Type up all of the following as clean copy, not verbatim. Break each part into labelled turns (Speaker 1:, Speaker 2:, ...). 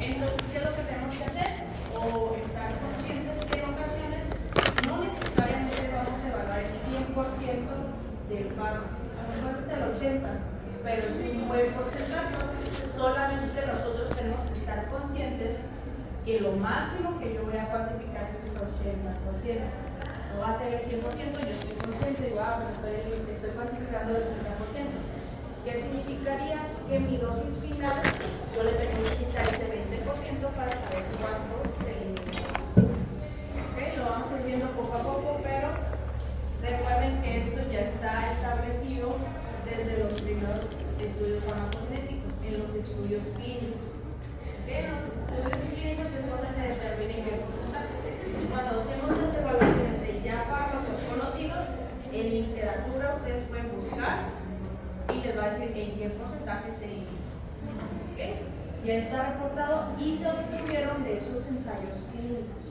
Speaker 1: Entonces, ¿qué es lo que tenemos que hacer? O estar conscientes que en ocasiones no necesariamente vamos a evaluar el 100% del fármaco, a lo mejor es el 80%, pero es un buen porcentaje. Solamente nosotros tenemos que estar conscientes que lo máximo que yo voy a cuantificar es ese 80%. No va a ser el 100%, yo estoy consciente, digo, pero estoy cuantificando el 80%. ¿Qué significaría? Que mi dosis final yo le tengo que quitar ese 20% para saber cuánto se elimina. ¿Okay? Lo vamos a ir viendo poco a poco, pero recuerden que esto ya está establecido desde los primeros estudios farmacocinéticos, en los estudios clínicos. ¿Okay? En los estudios clínicos es donde se determina en qué porcentaje. Cuando hacemos las evaluaciones de ya fármacos conocidos, en literatura ustedes pueden buscar y les va a decir en qué porcentaje se elimina. ¿Okay? Ya está reportado y se obtuvieron de esos ensayos clínicos.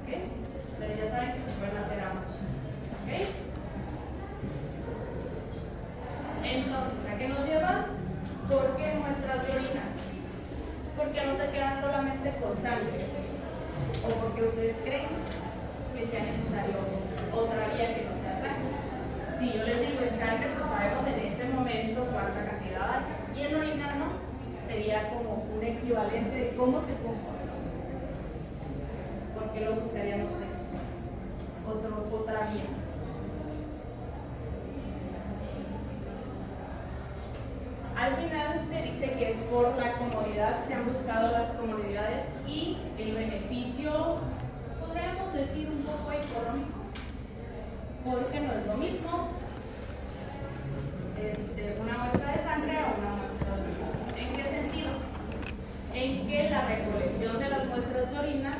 Speaker 1: ¿Okay? Entonces ya saben que se pueden hacer ambos. ¿Okay? Entonces, ¿a qué nos lleva? ¿Por qué muestras de orina? Porque no se quedan solamente con sangre. O porque ustedes creen que sea necesario otra vía que no sea sangre. Si yo les digo en sangre, pues sabemos en ese momento cuánta cantidad hay. Y en orina no. Sería como un equivalente de cómo se comporta. ¿Por qué lo buscarían ustedes? Otra vía. Al final se dice que es por la comodidad, se han buscado las comodidades y el beneficio, podríamos decir un poco económico, porque no es lo mismo una muestra de sangre a una muestra de orina. ¿En qué sentido? En que la recolección de las muestras de orina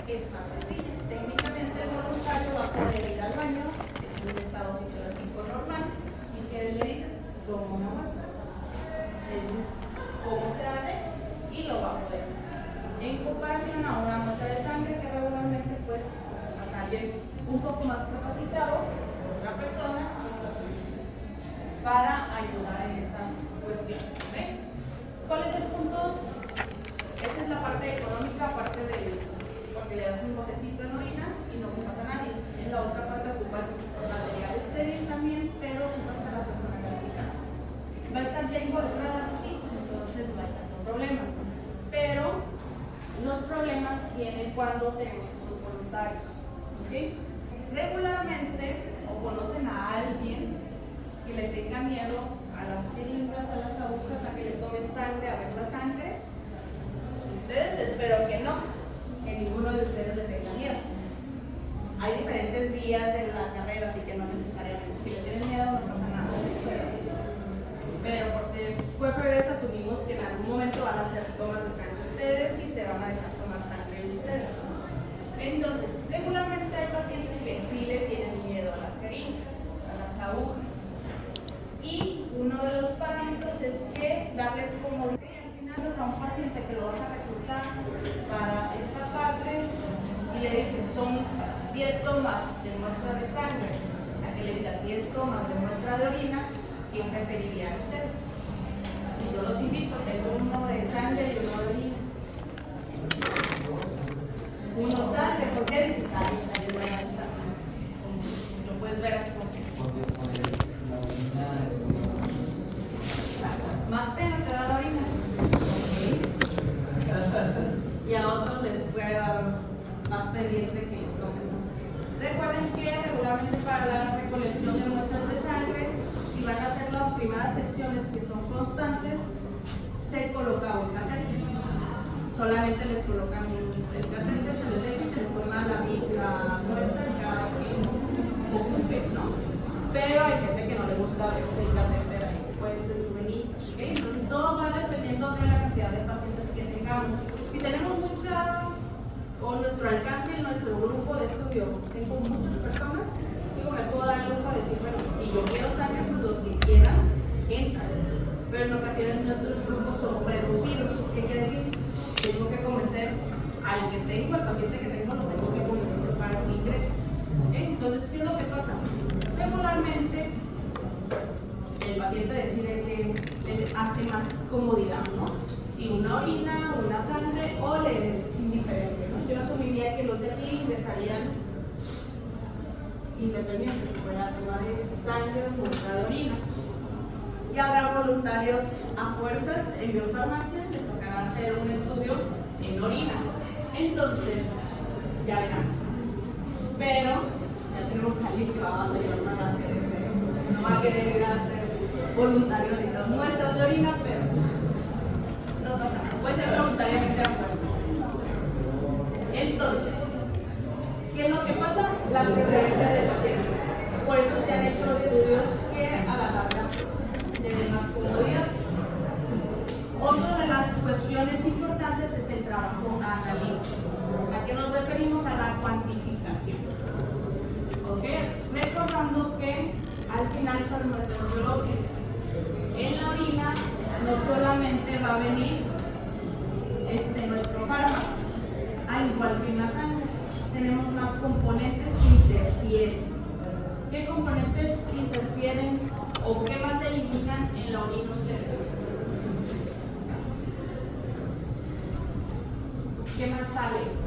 Speaker 1: es más sencilla. Técnicamente el voluntario va a poder ir al baño, es un estado fisiológico normal, y que le dices, toma una muestra, le dices cómo se hace y lo va a poder hacer. En comparación a una muestra de sangre que regularmente pues pasa alguien un poco más capacitado, otra persona, para ayudar en estas cuestiones. ¿Okay? ¿Cuál es el punto? Esa es la parte económica, aparte de porque le das un botecito en orina y no ocupas a nadie. En la otra parte ocupas material estéril también, pero ocupas a la persona calificada. Va a estar ya involucrada, sí, entonces no hay tanto problema. Pero los problemas vienen cuando tenemos esos voluntarios. ¿Okay? Regularmente, o conocen a alguien que le tenga miedo a las jeringas, a las agujas, a que le tomen sangre, a ver la sangre. Ustedes espero que no, que ninguno de ustedes le tenga miedo. Hay diferentes vías de la carrera, así que no necesariamente. Si le tienen miedo no pasa nada. Pero por ser QFBs asumimos que en algún momento van a hacer tomas de sangre ustedes y se van a dejar tomar sangre de ustedes. Entonces, regularmente hay pacientes que sí le tienen miedo a las jeringas, a las agujas. Y uno de los parámetros es que darles como al final a un paciente que lo vas a reclutar para esta parte y le dices son 10 tomas de muestra de sangre, a que le diga 10 tomas de muestra de orina, ¿quién preferirían ustedes? Si yo los invito, tengo uno de sangre y uno de orina. Uno sangre, ¿por qué dices? Ahí está bien buena vida. Lo puedes ver así como que. Más pena te da la orina. ¿Sí? Y a otros les puede dar más pendiente que les tomen. Recuerden que regularmente para la recolección de muestras de sangre, y van a hacer las primeras secciones que son constantes, se coloca un catéter. Solamente les colocan el catéter, se les deja y se les toma la muestra en cada que ocupe, ¿no? Pero hay gente que no le gusta verse el catéter ahí puesto en su venita, ¿okay? Entonces todo va dependiendo de la cantidad de pacientes que tengamos. Si tenemos mucha, o nuestro alcance en nuestro grupo de estudio, tengo muchas personas, digo, me puedo dar el lujo de decir, bueno, si yo quiero sangre, pues los que quieran, entran. Pero en ocasiones nuestros grupos son reducidos. ¿Qué quiere decir? Tengo que convencer al que tengo, al paciente que tengo, lo tengo que convencer para que ingrese. ¿Okay? Entonces, ¿qué es lo que pasa? Regularmente, el paciente decide que le hace más comodidad, ¿no? Si una orina, una sangre ingresarían independientes, si fuera toma de sangre o muestra de orina. Y habrá voluntarios a fuerzas en biofarmacia, les tocará hacer un estudio en orina. Entonces, ya verán. Pero ya tenemos a alguien que va a ayudar a hacer no va a querer ir a hacer voluntario de esas muestras de orina, pero no pasa nada, puede ser voluntariamente a fuerzas. Entonces, ¿qué es lo que pasa? La preferencia del paciente. Por eso se han hecho estudios que a la larga tienen más comodidad. Otra de las cuestiones importantes es el trabajo analítico. ¿A qué nos referimos? A la cuantificación. ¿Ok? Recordando que al final son muestras biológicas. En la orina no solamente va a venir nuestro fármaco, al igual que en la sangre, tenemos más componentes que interfieren. ¿Qué componentes interfieren o qué más se eliminan en la orina ustedes? ¿Qué más sale?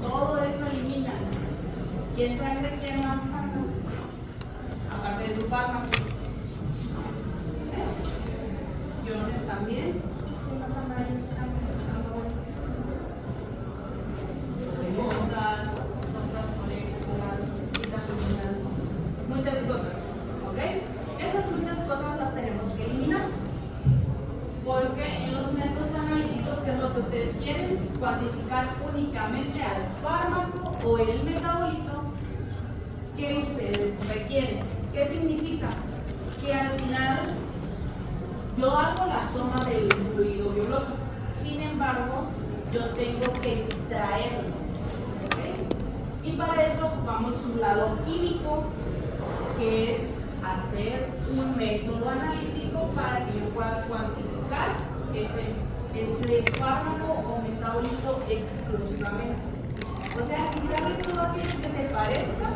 Speaker 1: Todo eso elimina. ¿Y en sangre qué más saca? Aparte de su fármaco. Iones también. ¿Qué más anda ahí en su sangre? Cosas, otras moléculas, vitaminas, muchas cosas. ¿Ok? Esas muchas cosas las tenemos que eliminar. Porque en los métodos analíticos, ¿qué es lo que ustedes quieren? Cuantificar únicamente al fármaco o el metabolito que ustedes requieren. ¿Qué significa? Que al final yo hago la toma del fluido biológico, sin embargo, yo tengo que extraerlo. ¿Okay? Y para eso ocupamos un lado químico, que es hacer un método analítico para que yo pueda cuantificar ese fármaco o metabolito exclusivamente. O sea, quitarle todo aquello que se parezca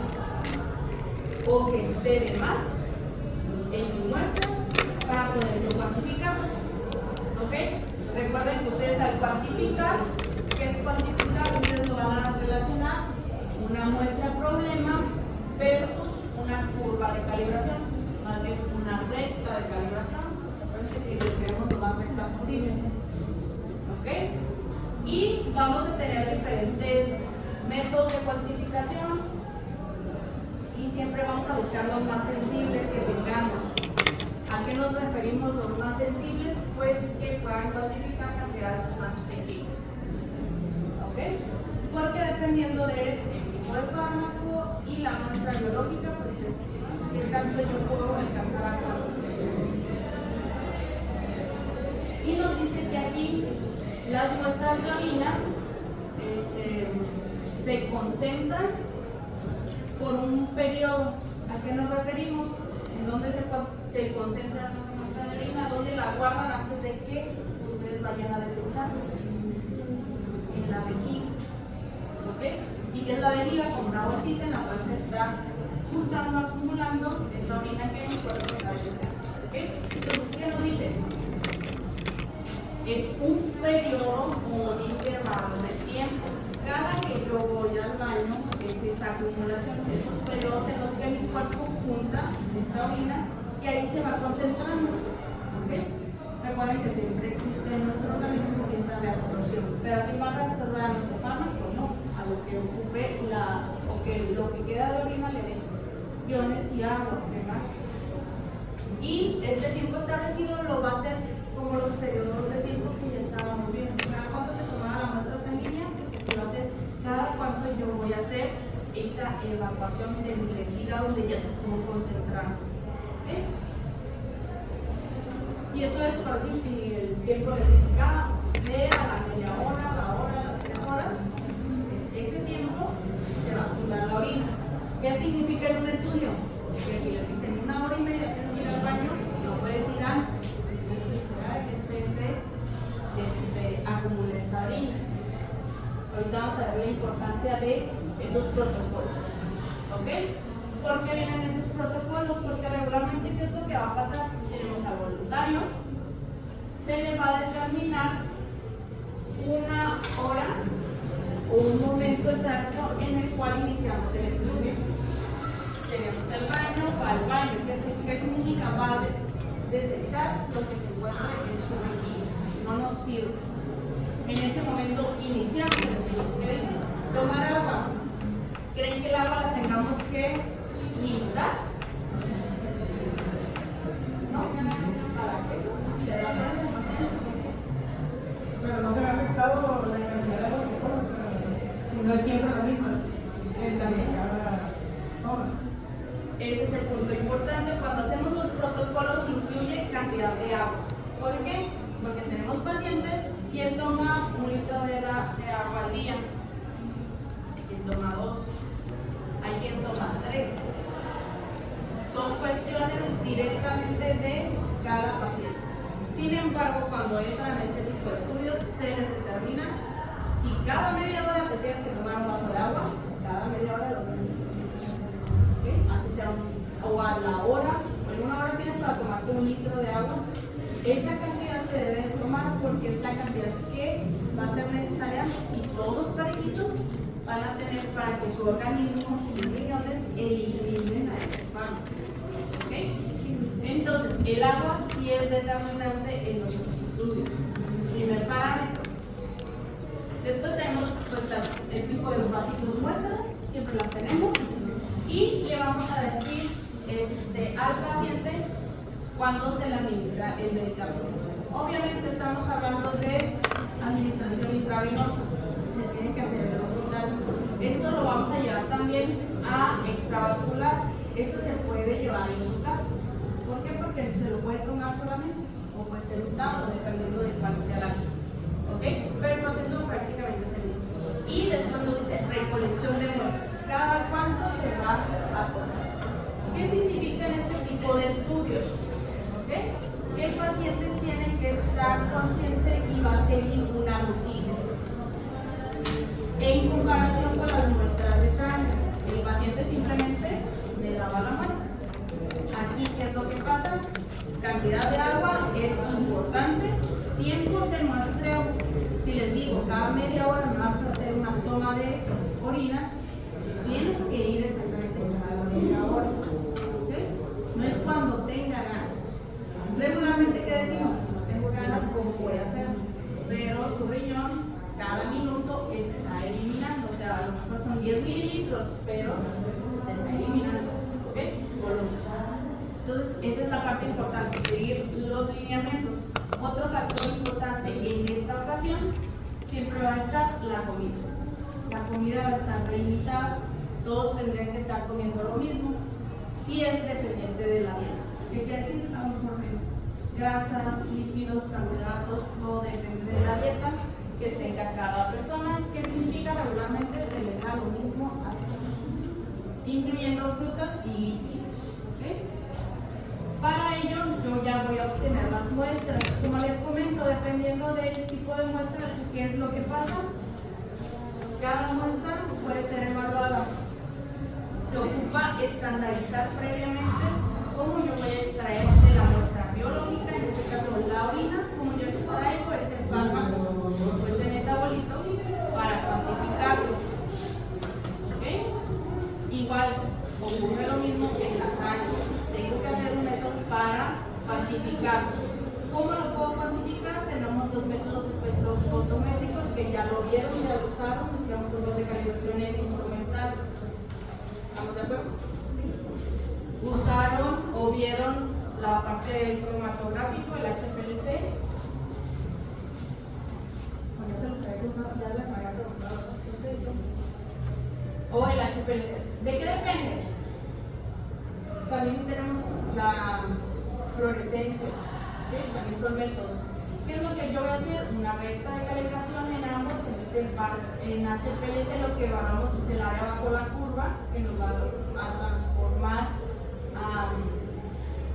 Speaker 1: o que esté de más en mi muestra para poderlo cuantificar. ¿Ok? Recuerden que ustedes al cuantificar, ¿qué es cuantificar? Ustedes lo van a relacionar una muestra problema versus una curva de calibración, más bien una recta de calibración. Parece que lo queremos lo más recta posible. ¿Ok? Y vamos a tener diferentes métodos de cuantificación y siempre vamos a buscar los más sensibles que tengamos. ¿A qué nos referimos los más sensibles? Pues que puedan cuantificar cantidades más pequeñas. ¿Ok? Porque dependiendo del tipo de fármaco y la muestra biológica, pues es qué tanto yo puedo alcanzar a cuantificar. Y nos dice que aquí las muestras de orina se concentran por un periodo. ¿A qué nos referimos? ¿En dónde se concentra nuestra muestra de orina? ¿Dónde la guardan antes de que ustedes vayan a desechar? En la vejiga. ¿Ok? ¿Y qué es la vejiga? Como una bolsita en la cual se está juntando, acumulando esa orina que mi cuerpo está desechando. ¿Ok? Entonces, ¿qué nos dice? Es un periodo o un intervalo de tiempo. Cada que yo voy al baño es esa acumulación, esos periodos en los que mi cuerpo junta esa orina y ahí se va concentrando. ¿Okay? Recuerden que siempre existe en nuestro organismo esa reabsorción, pero aquí va a reabsorber a nuestro fármaco, no, a lo que ocupe o que lo que queda de orina le dé iones y agua, ¿verdad? Y este tiempo establecido lo va a hacer como los periodos de tiempo que ya estábamos viendo. ¿Cada cuánto se tomaba la muestra sanguínea? Pues se va a hacer cada cuánto yo voy a hacer esa evacuación de mi vejiga donde ya se estuvo concentrando. ¿Okay? Y eso es por así, si el tiempo les dice, sea la media hora, la hora, las 3 horas, ese tiempo se va a juntar la orina. ¿Qué significa en un estudio? Que si les dicen 1 hora y media tienes que ir al baño, no puedes ir antes. Que se acumule esa orina. Ahorita vamos a ver la importancia de esos protocolos. ¿Ok? ¿Por qué vienen esos protocolos? Porque regularmente, ¿qué es lo que va a pasar? Tenemos al voluntario, se le va a determinar 1 hora o un momento exacto en el cual iniciamos el estudio. Tenemos el baño, va al baño. ¿Qué significa? Va a desechar lo que se encuentra en su vejiga. No nos sirve. En ese momento iniciamos el estudio. ¿Qué dice? Tomar agua. ¿Creen que el agua la tengamos que limitar? ¿No? ¿Para qué? ¿Se va a hacer demasiado?
Speaker 2: Pero no se ha afectado la cantidad de agua que tomas. No es siempre la misma.
Speaker 1: También.
Speaker 2: Cada hora.
Speaker 1: Ese es el punto importante. Cuando hacemos los protocolos incluye cantidad de agua. ¿Por qué? Porque tenemos pacientes, quien toma 1 litro de agua al día, hay quien toma 2, hay quien toma 3. Son cuestiones directamente de cada paciente. Sin embargo, cuando entran a este tipo de estudios, se les determina si cada media hora te tienes que tomar un vaso de agua, cada media hora lo necesitas. ¿Okay? Así sea o a la hora, o en 1 hora tienes para tomarte 1 litro de agua. Esa cantidad se debe tomar porque es la cantidad que va a ser necesaria y todos los parejitos van a tener para que su organismo, sus riñones, eliminen a ese fármaco. ¿Okay? Entonces, el agua sí es determinante en nuestros estudios. Primer parámetro. Después tenemos pues, el tipo de vasitos muestras, siempre las tenemos. Y le vamos a decir al paciente cuando se le administra el medicamento. Obviamente estamos hablando de administración intravenosa, se tiene que hacer en el hospital. Esto lo vamos a llevar también a extravascular. Este se puede llevar en su casa. ¿Por qué? Porque se lo puede tomar solamente o puede ser untado, dependiendo de cuál sea la vía. ¿Okay? Pero el proceso prácticamente es el mismo. Y después nos dice recolección de muestras. Cada cuánto se va a tomar. ¿Qué significa en este tipo de estudios? ¿Okay? Que el paciente tiene que estar consciente y va a seguir una rutina. En comparación con las muestras de sangre, el paciente simplemente le daba la muestra. Aquí, ¿qué es lo que pasa? Cantidad de agua es importante. Tiempos de muestreo. Si les digo, cada media hora me vas a hacer una toma de orina, tienes que ir exactamente cada media hora. ¿Okay? No es cuando tenga ganas. Regularmente, ¿qué decimos? No tengo ganas, ¿cómo voy a hacer? Pero su riñón cada minuto está eliminando, o sea, a lo mejor son 10 mililitros, pero está eliminando. ¿Okay? Entonces, esa es la parte importante, seguir los lineamientos. Otro factor importante en esta ocasión siempre va a estar la comida. La comida va a estar delimitada, todos tendrían que estar comiendo lo mismo, si es dependiente de la dieta. ¿Qué quiere decir? A lo mejor es grasas, lípidos, carbohidratos, todo depende de la dieta que tenga cada persona. ¿Qué significa? Regularmente se les da lo mismo a todos, incluyendo frutas y líquidos. ¿Okay? Para ello, yo ya voy a obtener las muestras. Como les comento, dependiendo del tipo de muestra, ¿qué es lo que pasa? Cada muestra puede ser evaluada. Se ocupa estandarizar previamente cómo yo voy a extraer de la muestra biológica, en este caso la orina, cómo yo extraigo ese fármaco o ese metabolito para cuantificarlo. ¿Okay? Igual, ocurre lo mismo en la sangre. Tengo que hacer un método para cuantificar. ¿Cómo lo puedo cuantificar? Tenemos 2 métodos espectrofotométricos que ya lo vieron, ya lo usaron, hicimos dos de calibración en instrumental. ¿Estamos de acuerdo? ¿Sí? Usaron o vieron la parte del cromatográfico, el HPLC. Bueno, ya se los había contado, ya les había preguntado. O el HPLC. ¿De qué depende? También tenemos la fluorescencia, ¿sí? También son métodos. ¿Qué es lo que yo voy a hacer? Una recta de calibración en ambos. En HPLC lo que bajamos es el área bajo la curva, que nos va a transformar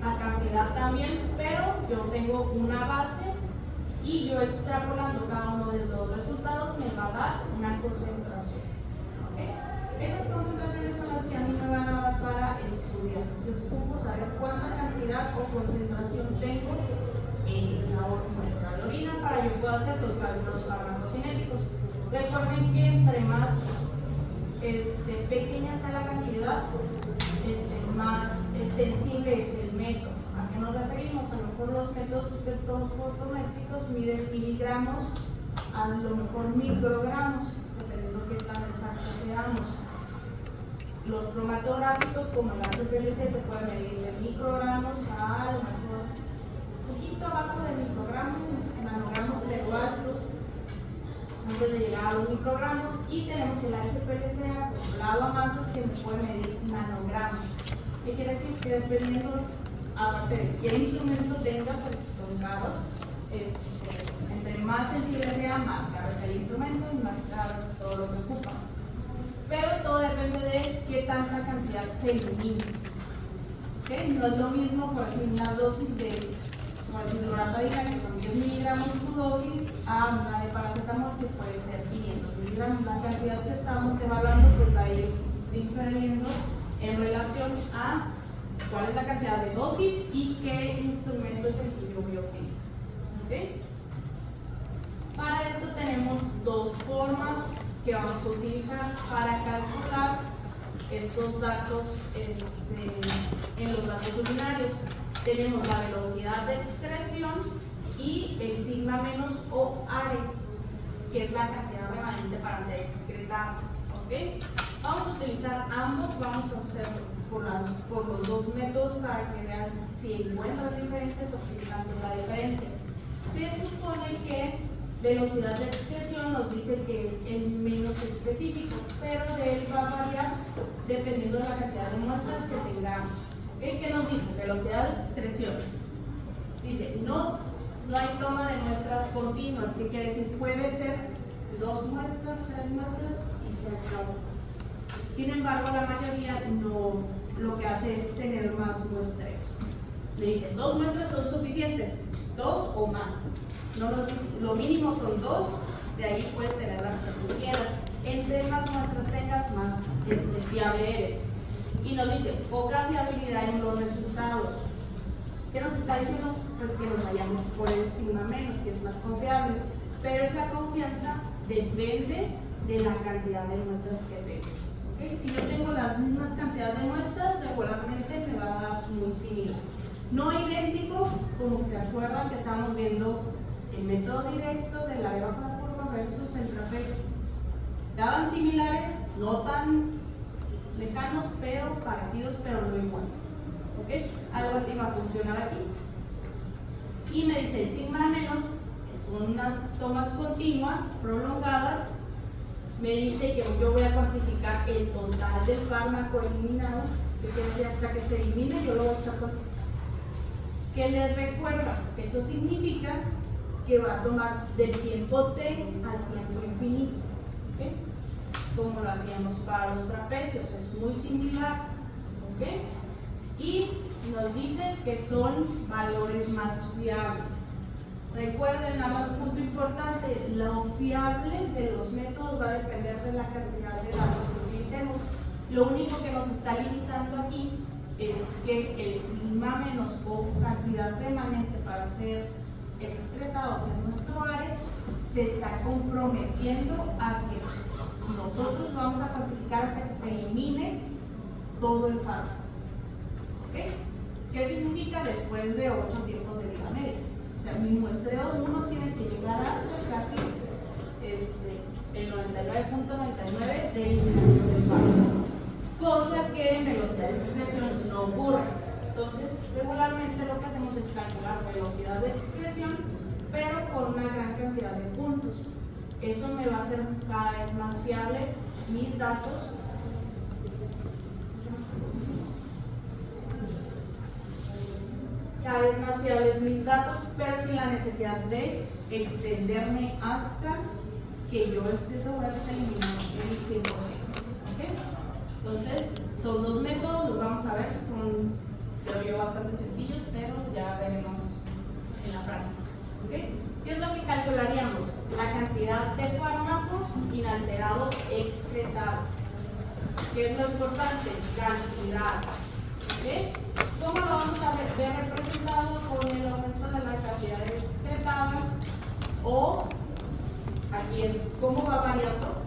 Speaker 1: a cantidad también, pero yo tengo una base y yo extrapolando cada uno de los resultados me va a dar una concentración. ¿Okay? Esas concentraciones son las que a mí me van a dar para estudiar. Yo ocupo saber cuánta cantidad o concentración tengo en esa muestra de orina para yo pueda hacer los cálculos farmacocinéticos. Recuerden que entre más pequeña sea la cantidad, más sensible es el método. ¿A qué nos referimos? A lo mejor los métodos fotométricos miden miligramos, a lo mejor microgramos, dependiendo qué tan exactos seamos. Los cromatográficos, como el HPLC, te pueden medir de microgramos a lo mejor un poquito abajo del microgramo, nanogramos pero altos, antes de llegar a los microgramos. Y tenemos el HPLC acoplado a masas que me puede medir nanogramos. ¿Qué quiere decir? Que dependiendo, aparte de qué instrumento tenga, porque son caros, entre más sensible sea, más caro es el instrumento y más caro es todo lo que ocupa. Pero todo depende de qué tanta cantidad se elimine. ¿Okay? No es lo mismo, por decir, una dosis de, por decir, loratadina, que son 10 miligramos tu dosis, a una de paracetamol, que puede ser 500 miligramos. La cantidad que estamos evaluando pues va a ir diferiendo en relación a cuál es la cantidad de dosis y qué instrumento es el que yo voy a utilizar. ¿Okay? Para esto tenemos dos formas que vamos a utilizar para calcular estos datos en los datos urinarios. Tenemos la velocidad de excreción y el sigma menos o ARE, que es la cantidad remanente para ser excretado. ¿Okay? Vamos a utilizar ambos, vamos a hacerlo por los dos métodos para que vean si encuentran diferencias o si están en la diferencia. Se supone que velocidad de excreción nos dice que es el menos específico, pero de él va a variar dependiendo de la cantidad de muestras que tengamos. ¿Okay? ¿Qué nos dice? Velocidad de excreción. Dice, no hay toma de muestras continuas. ¿Qué quiere decir? Puede ser 2 muestras, 3 muestras y se acabó. Sin embargo, la mayoría no, lo que hace es tener más muestreos. Le dice, 2 muestras son suficientes, 2 o más. No lo mínimo son 2, de ahí puedes tener las que tú quieras. Entre más muestras tengas, más fiable eres. Y nos dice, poca fiabilidad en los resultados. ¿Qué nos está diciendo? Pues que nos vayamos por encima menos, que es más confiable. Pero esa confianza depende de la cantidad de muestras que tengo. ¿Okay? Si yo tengo las mismas cantidades de muestras, regularmente me va a dar muy similar. No idéntico, como se acuerdan que estábamos viendo el método directo de la área bajo la curva versus el trapecio. Daban similares, no tan lejanos, pero parecidos, pero no iguales. ¿Okay? Algo así va a funcionar aquí. Y me dice el sigma menos, son unas tomas continuas, prolongadas. Me dice que yo voy a cuantificar el total del fármaco eliminado, que quiere decir hasta que se elimine, yo lo voy a estar cuantificando. ¿Qué les recuerda? Eso significa que va a tomar del tiempo t al tiempo infinito. ¿Okay? Como lo hacíamos para los trapecios, es muy similar. ¿Okay? Y nos dice que son valores más fiables. Recuerden, nada más punto importante, lo fiable de los métodos va a depender de la cantidad de datos que utilicemos. Lo único que nos está limitando aquí es que el sigma menos o cantidad remanente para ser excretado en nuestro área se está comprometiendo a que nosotros vamos a cuantificar hasta que se elimine todo el fármaco. ¿Okay? ¿Qué significa? Después de 8 tiempos de vida media. O sea, mi muestreo 1 tiene que llegar hasta casi el 99.99 de eliminación del fármaco. Cosa que en velocidad de excreción no ocurre. Entonces, regularmente lo que hacemos es calcular velocidad de excreción, pero con una gran cantidad de puntos. Eso me va a hacer cada vez más fiable mis datos. cada vez más fiables mis datos, pero sin la necesidad de extenderme hasta que yo este software se eliminado el 100%. ¿Okay? Entonces, son dos métodos, los vamos a ver, son, creo yo, bastante sencillos, pero ya veremos en la práctica. ¿Okay? ¿Qué es lo que calcularíamos? La cantidad de fármaco inalterado excretado. ¿Qué es lo importante? Cantidad. ¿Okay? ¿Cómo lo vamos a ver representado? Con el aumento de la cantidad excretada, o aquí es cómo va variando,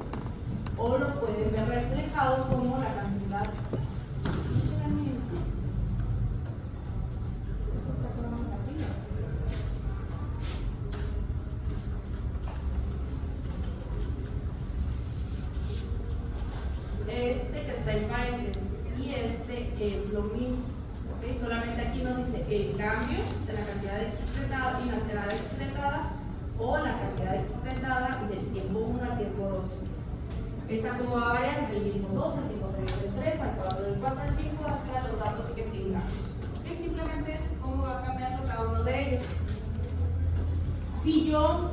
Speaker 1: o lo pueden ver reflejado como la cantidad. Este que está en paréntesis y este es lo mismo. ¿Okay? Solamente aquí nos dice el cambio de la cantidad excretada, inalterada excretada, o la cantidad excretada del tiempo 1 al tiempo 2. Esa como va a variar del tiempo 2 al tiempo 3, del 3 al 4, del 4 al 5 hasta los datos que tengamos. ¿Okay? Simplemente es cómo va cambiando cada uno de ellos. Si yo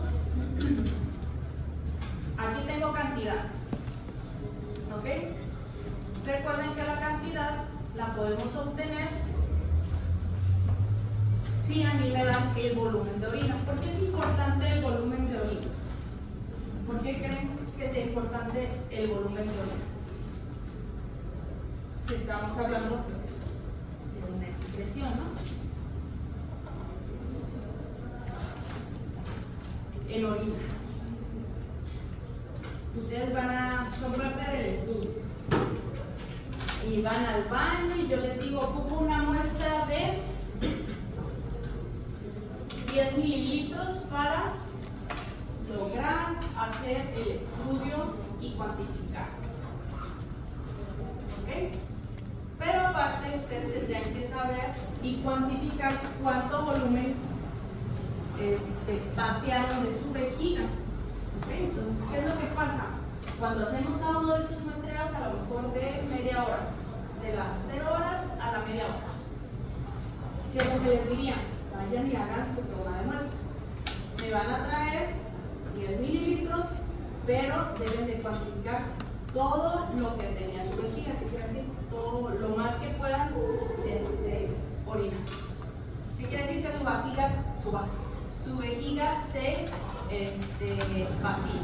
Speaker 1: aquí tengo cantidad, ¿ok? Recuerden que la cantidad la podemos obtener si a mí me dan el volumen de orina. ¿Por qué es importante el volumen de orina? ¿Por qué creen que sea importante el volumen de orina? Si estamos hablando pues, de una expresión, ¿no? En orina. Ustedes son parte del estudio y van al baño y yo les digo, ocupo una muestra de 10 mililitros para lograr hacer el estudio y cuantificar. ¿Ok? Pero aparte ustedes tendrían que saber y cuantificar cuánto volumen vaciaron de su vejiga. ¿Okay? Entonces, ¿qué es lo que pasa? Cuando hacemos cada uno de estos muestreos, a lo mejor de media hora, de las 0 horas a la media hora, ¿qué es lo que les diría? Vayan y hagan su toma de muestra. Me van a traer 10 mililitros, pero deben de cuantificar todo lo que tenía su vejiga, que quiere decir todo lo más que puedan orinar. ¿Qué quiere decir? Que su vejiga se vacía.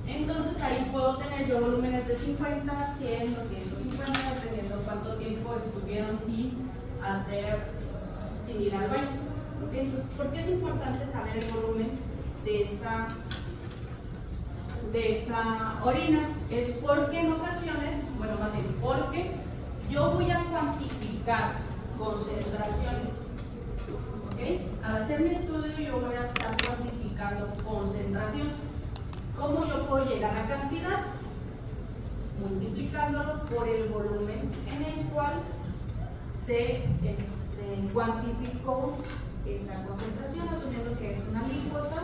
Speaker 1: Entonces ahí puedo tener yo volúmenes de 50, 100, 250, dependiendo cuánto tiempo estuvieron sin ir al baño. ¿Okay? Entonces, ¿por qué es importante saber el volumen de esa orina? Es porque en ocasiones, más bien, porque yo voy a cuantificar concentraciones. ¿Okay? Al hacer mi estudio yo voy a estar cuantificando concentración. ¿Cómo yo puedo llegar a cantidad? Multiplicándolo por el volumen en el cual se cuantificó esa concentración, asumiendo que es una alícuota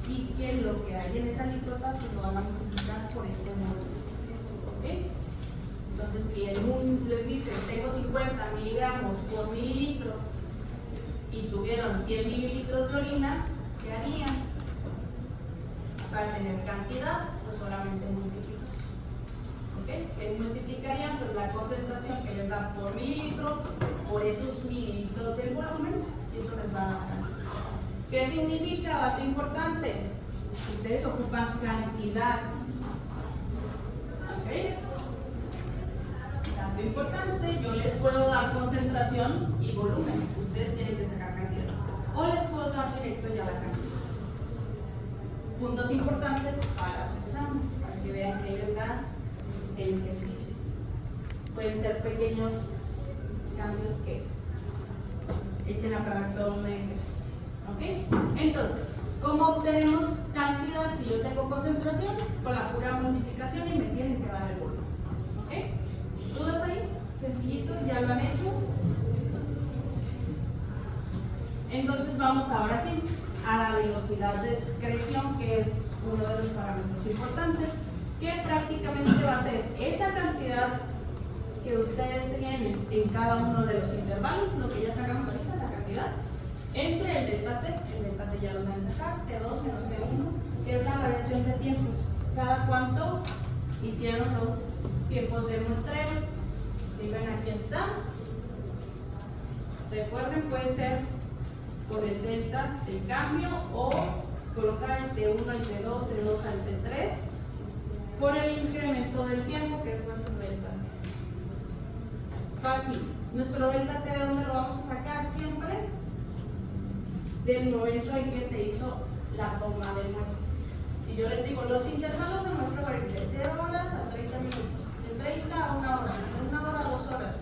Speaker 1: y que lo que hay en esa alícuota se lo van a multiplicar por ese volumen. ¿Okay? Entonces, si les dice tengo 50 miligramos por mililitro y tuvieron 100 mililitros de orina, ¿qué harían? Para tener cantidad, pues solamente multiplican. ¿Ok? ¿Qué multiplicarían? Pues la concentración que les da por mililitro, por esos mililitros del volumen, y eso les va a dar cantidad. ¿Qué significa? Dato importante. Ustedes ocupan cantidad. ¿Ok? Dato importante, yo les puedo dar concentración y volumen. Ustedes tienen que sacar cantidad. O les puedo dar directo ya la cantidad. Puntos importantes para su examen, para que vean que les da el ejercicio. Pueden ser pequeños cambios que echen a probar todo un ejercicio. ¿Ok? Entonces, ¿cómo obtenemos cantidad si yo tengo concentración? Con la pura multiplicación y me tienen que dar el volumen. ¿Ok? ¿Dudas ahí? Sencillito, ya lo han hecho. Entonces vamos ahora sí a la velocidad de excreción, que es uno de los parámetros importantes, que prácticamente va a ser esa cantidad que ustedes tienen en cada uno de los intervalos, lo que ya sacamos ahorita, la cantidad, entre el delta T ya lo van a sacar, T2 menos T1, que es la variación de tiempos. Cada cuánto hicieron los tiempos de muestreo. Si ven, aquí está. Recuerden, puede ser por el delta del cambio o colocar el T1 al T2, T2 al T3 por el incremento del tiempo, que es nuestro delta. Fácil. Nuestro delta T, ¿de dónde lo vamos a sacar siempre? Del momento en que se hizo la toma de muestra. Y yo les digo, los intervalos de muestra varían de 0 horas a 30 minutos, de 30 a 1 hora, de 1 hora a 2 horas.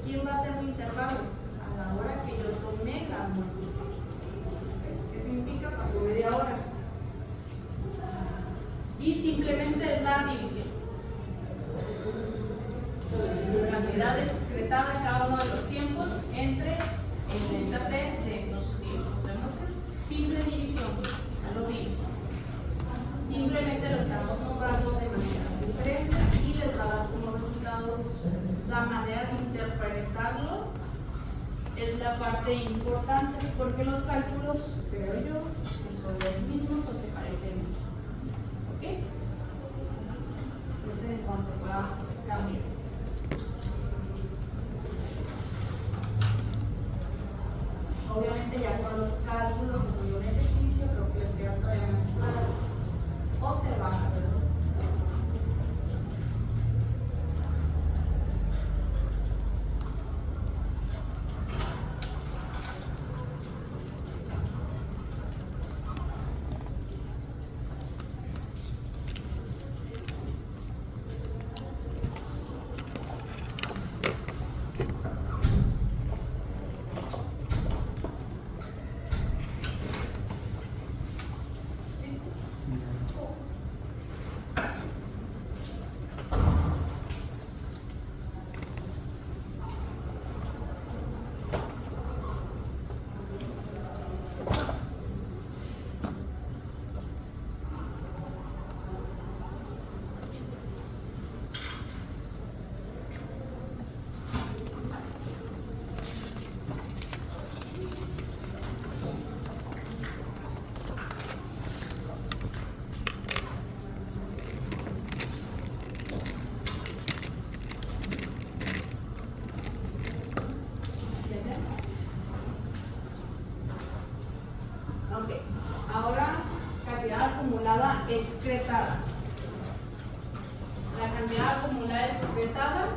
Speaker 1: ¿Quién va a hacer un intervalo? A la hora que yo tomé la muestra. ¿Qué significa? Pasó media hora. Y simplemente es la división. La cantidad excretada en cada uno de los tiempos entre el delta T de esos tiempos. ¿Vemos? Simple división, ya lo vimos. Simplemente lo estamos nombrando de manera diferente y les va a dar como resultados. La manera de interpretarlo es la parte importante, porque los cálculos, creo yo, que son los mismos o se parecen mucho. ¿Ok? Entonces, en cuanto pueda cambiar. Obviamente ya con los cálculos que son un ejercicio, creo que les queda todavía más claro. O se baja, ¿verdad? Excretada. La cantidad acumulada excretada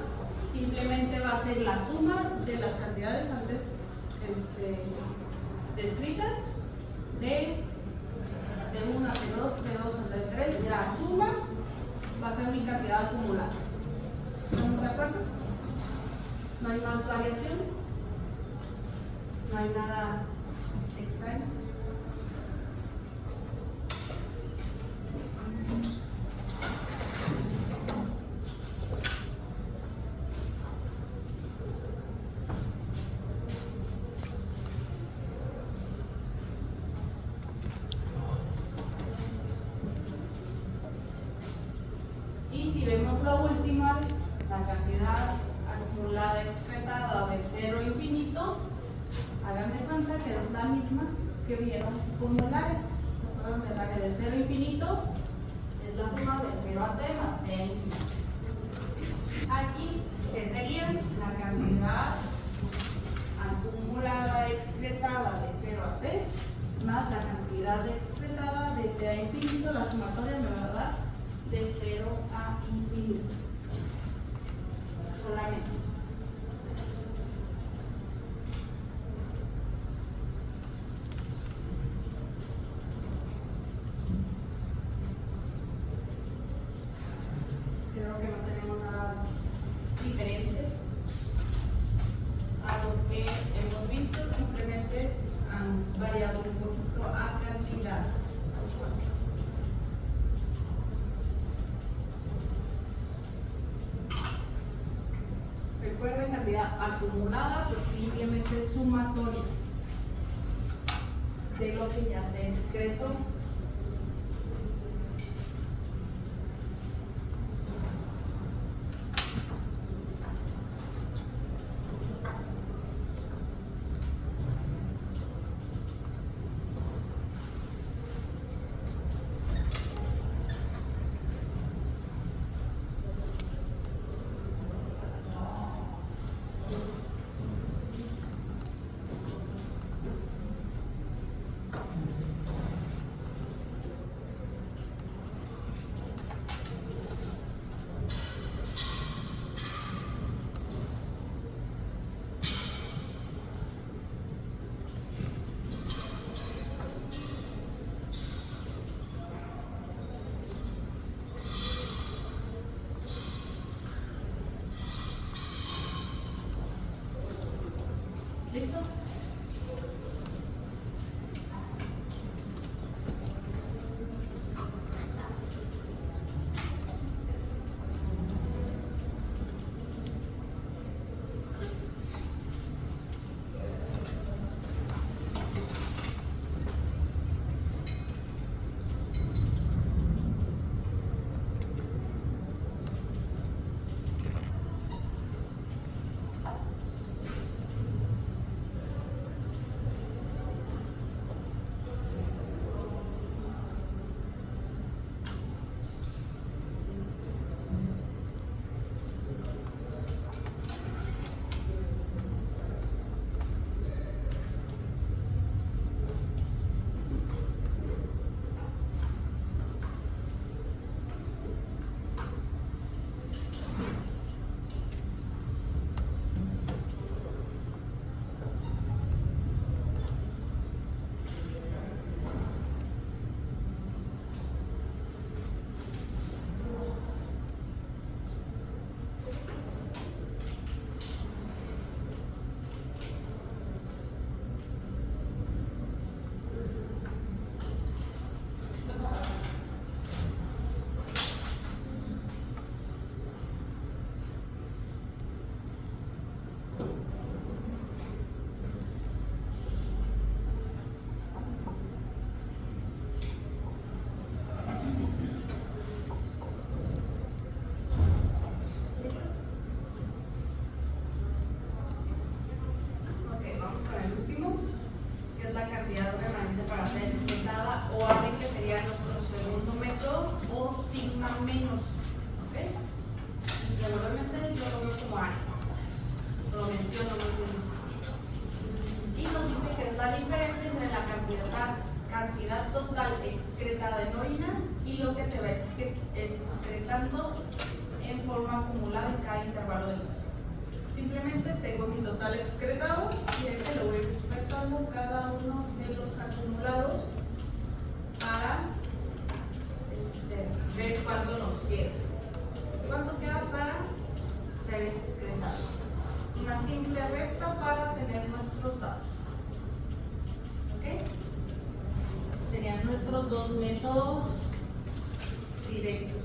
Speaker 1: simplemente va a ser la suma de las cantidades antes descritas de 1 a T2, T2 a T3. La suma va a ser mi cantidad acumulada. ¿Estamos de acuerdo? No hay más variación, no hay nada extraño. Y si vemos la última, la cantidad acumulada excretada de 0 a infinito, hagan de cuenta que es la misma que vieron como el área. ¿Se acuerdan del área de 0 a infinito? Es la suma de 0 a t más t a infinito. Aquí, ¿qué sería? La cantidad acumulada excretada de 0 a t más la cantidad excretada de t a infinito. La sumatoria me va a dar de 0 a infinito. Solamente. Creo que no tenemos nada diferente a lo que hemos visto, simplemente han variado un poquito a cantidad. Recuerden, cantidad acumulada, pues simplemente es sumatoria de lo que ya se excretó. cantidad total excretada en orina y lo que se va excretando en forma acumulada en cada intervalo del muestreo. Simplemente tengo mi total excretado y este lo voy restando cada uno de los acumulados para ver cuánto nos queda. ¿Cuánto queda para ser excretado? Una simple resta para tener nuestros datos. ¿Ok? Serían nuestros dos métodos directos.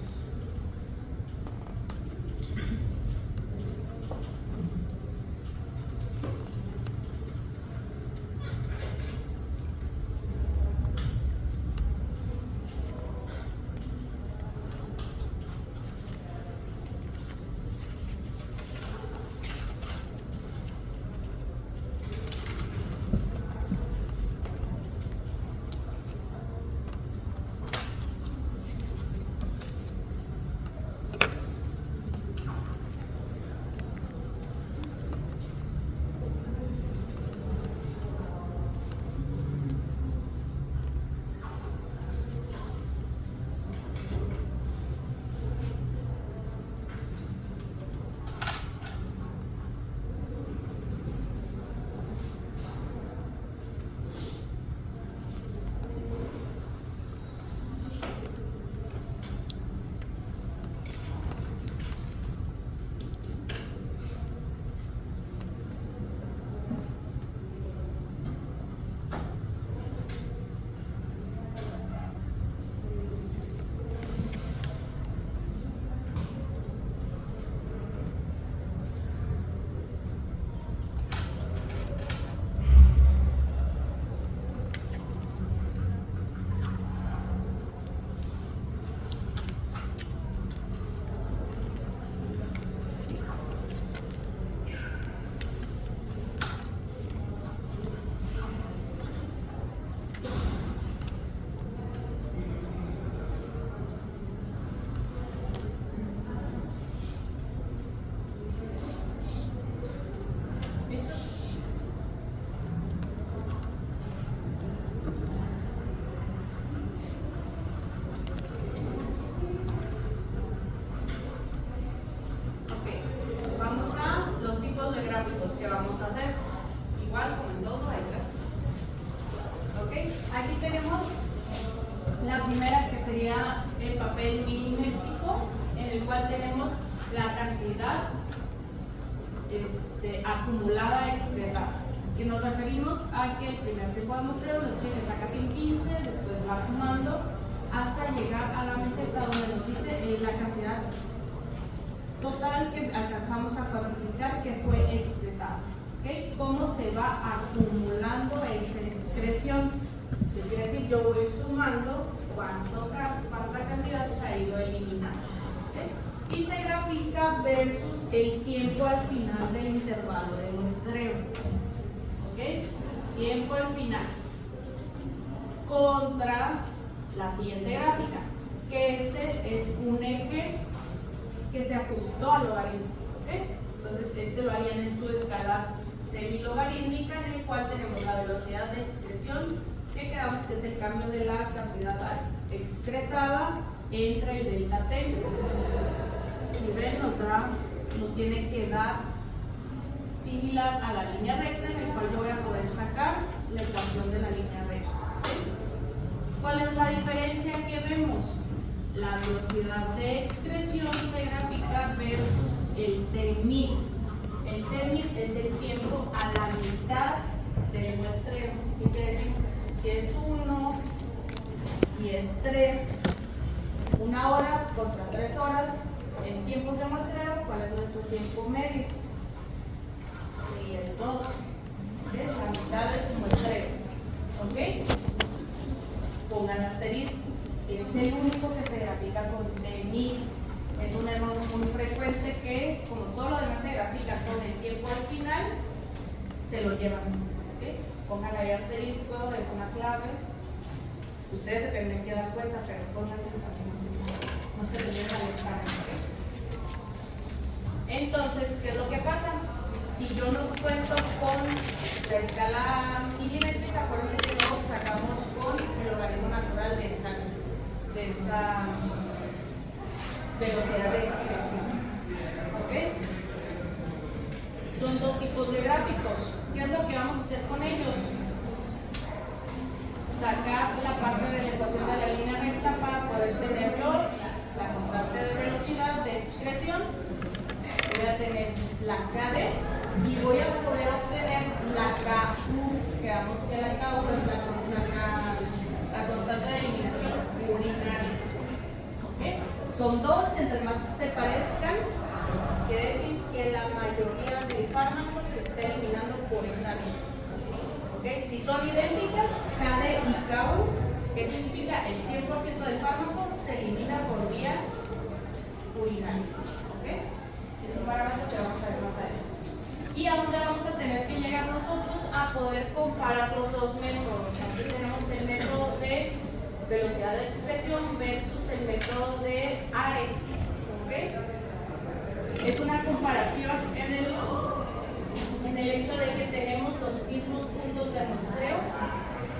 Speaker 1: Que vamos a hacer igual como en todo hay gráficos. ¿Ok? Aquí tenemos la primera, que sería el papel milimétrico, en el cual tenemos la cantidad acumulada excretada, que nos referimos a que el primer tiempo de muestreo nos dice que está casi en 15, después va sumando hasta llegar a la meseta donde nos dice la cantidad total que alcanzamos a cuantificar que fue excretada. ¿Okay? ¿Cómo se va acumulando esa excreción? ¿Qué quiere decir? Yo voy sumando cuánta cantidad se ha ido eliminando. ¿Okay? Y se grafica versus el tiempo al final del intervalo de muestreo. ¿Okay? Tiempo al final. Contra la siguiente gráfica, que este es un eje que se ajustó al logaritmo. ¿Okay? Entonces, lo harían en su escala semilogarítmica, en el cual tenemos la velocidad de excreción, que quedamos que es el cambio de la cantidad excretada entre el delta T. Si ven, nos tiene que dar similar a la línea recta, en el cual yo voy a poder sacar la ecuación de la línea recta. ¿Cuál es la diferencia que vemos? La velocidad de excreción se grafica versus el T-min. El T-min es el tiempo a la mitad del muestreo. ¿Qué quiere decir? Que es 1 y es 3. 1 hora contra 3 horas en tiempos de muestreo. ¿Cuál es nuestro tiempo medio? Y el 2. ¿Ves? La mitad de su muestreo. ¿Ok? Pongan asterisco. Es el único que se grafica con T-min. Es un error muy frecuente que, como todo lo demás se grafica con el tiempo al final, se lo llevan. ¿Okay? Pongan ahí asterisco, es una clave. Ustedes se tendrán que dar cuenta, pero pónganse para que no se lo lleven al examen. ¿Okay? Entonces, ¿qué es lo que pasa? Si yo no cuento con la escala milimétrica, acuérdense que luego sacamos velocidad de excreción. ¿Ok? Son dos tipos de gráficos. ¿Qué es lo que vamos a hacer con ellos? Sacar la parte de la ecuación de la línea recta para poder tenerlo, la constante de velocidad de excreción. Voy a tener la KD y voy a poder obtener la KU, que vamos que la KU es la constante de eliminación urinaria. ¿Okay? Son dos, entre más se parezcan, quiere decir que la mayoría del fármaco se está eliminando por esa vía. ¿Okay? Si son idénticas, KD y KU, que significa el 100% del fármaco se elimina por vía urinaria. ¿Okay? Es un parámetro que vamos a ver más adelante. ¿Y a dónde vamos a tener que llegar nosotros? A poder comparar los dos métodos. Aquí tenemos el método de velocidad de expresión versus el método de ARE. ¿Okay? Es una comparación en el hecho de que tenemos los mismos puntos de muestreo,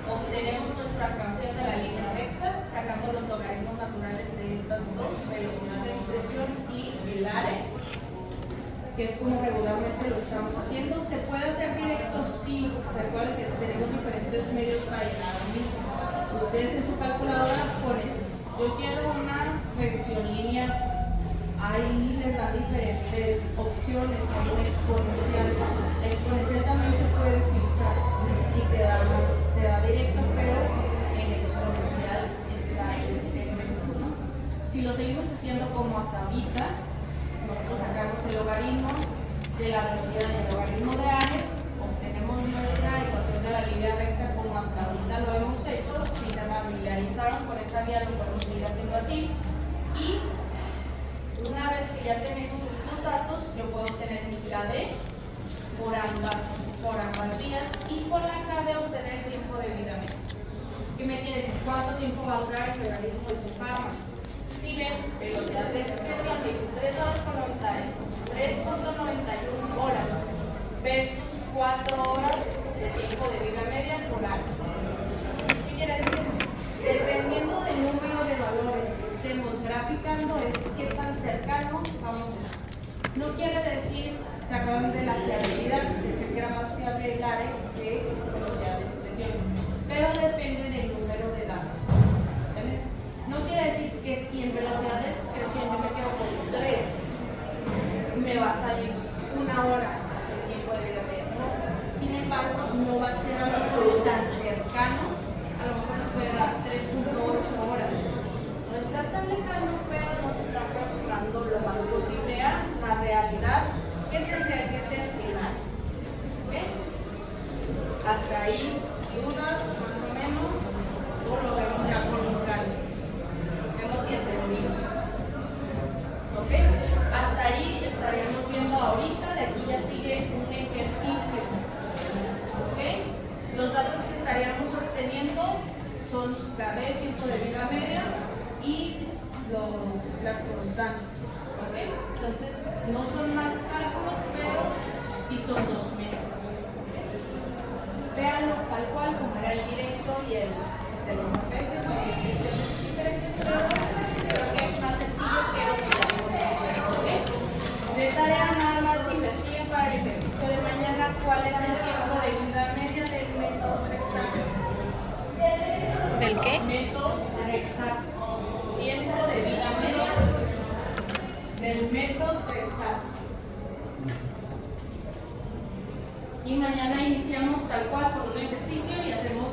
Speaker 1: obtenemos nuestra ecuación de la línea recta, sacando los logaritmos naturales de estas dos, velocidad de expresión y el ARE, que es como regularmente lo estamos haciendo. ¿Se puede hacer directo? Sí. Recuerden que tenemos diferentes medios para llegar a mí. Ustedes en su calculadora ponen, yo quiero una revisión lineal. Ahí les dan diferentes opciones, hay una exponencial. La exponencial también se puede utilizar y te da directo, pero en exponencial está el método, ¿no? Si lo seguimos haciendo como hasta ahorita, nosotros sacamos el logaritmo de la velocidad y el logaritmo de ARE, obtenemos nuestra ecuación de la línea recta como hasta ahorita lo hemos hecho. Si se familiarizaron con esa vía, lo podemos seguir haciendo así. Y una vez que ya tenemos estos datos, yo puedo obtener mi KD por ambas vías y con la KD obtener el tiempo de vida medio. ¿Qué me quiere decir? ¿Cuánto tiempo va a durar el organismo de ese fármaco? Si ven, velocidad de expresión me dice 3 horas con 3.91 horas versus 4 horas de tiempo de vida media por año. ¿Qué quiere decir? Dependiendo del número de valores que estemos graficando, es qué tan cercanos vamos a estar. No quiere decir, ¿se acuerdan de la fiabilidad? Decir que era más fiable el ARE que velocidad de expresión, pero depende del número de datos. No quiere decir que si en velocidad de excreción yo me quedo con 3, me va a salir 1 hora el tiempo de vida media. Sin embargo, no va a ser algo tan cercano, a lo mejor nos puede dar 3.8 horas. No está tan lejano, pero nos está aproximando lo más posible a la realidad que tendría que ser final. ¿Okay? Hasta ahí, dudas más o menos, o lo vemos ya con los cálculos. ¿Ok? Hasta ahí estaríamos viendo ahorita, de aquí ya sigue un ejercicio. ¿Ok? Los datos que estaríamos obteniendo son KD, tiempo de vida media, y las constantes. ¿Ok? Entonces, no son más cálculos, pero sí son 2 métodos. Véanlo tal cual, como era el directo y el de los trapecios, las ejercicios diferentes, pero creo que es más sencillo que lo que vamos a ver. ¿Okay? De tarea nada más investiguen para el ejercicio de mañana cuál es el tiempo de vida media del método Rexac.
Speaker 3: ¿Del qué?
Speaker 1: Método Rexac. Tiempo de vida media del método Rexac. Y mañana iniciamos tal cual con un ejercicio y hacemos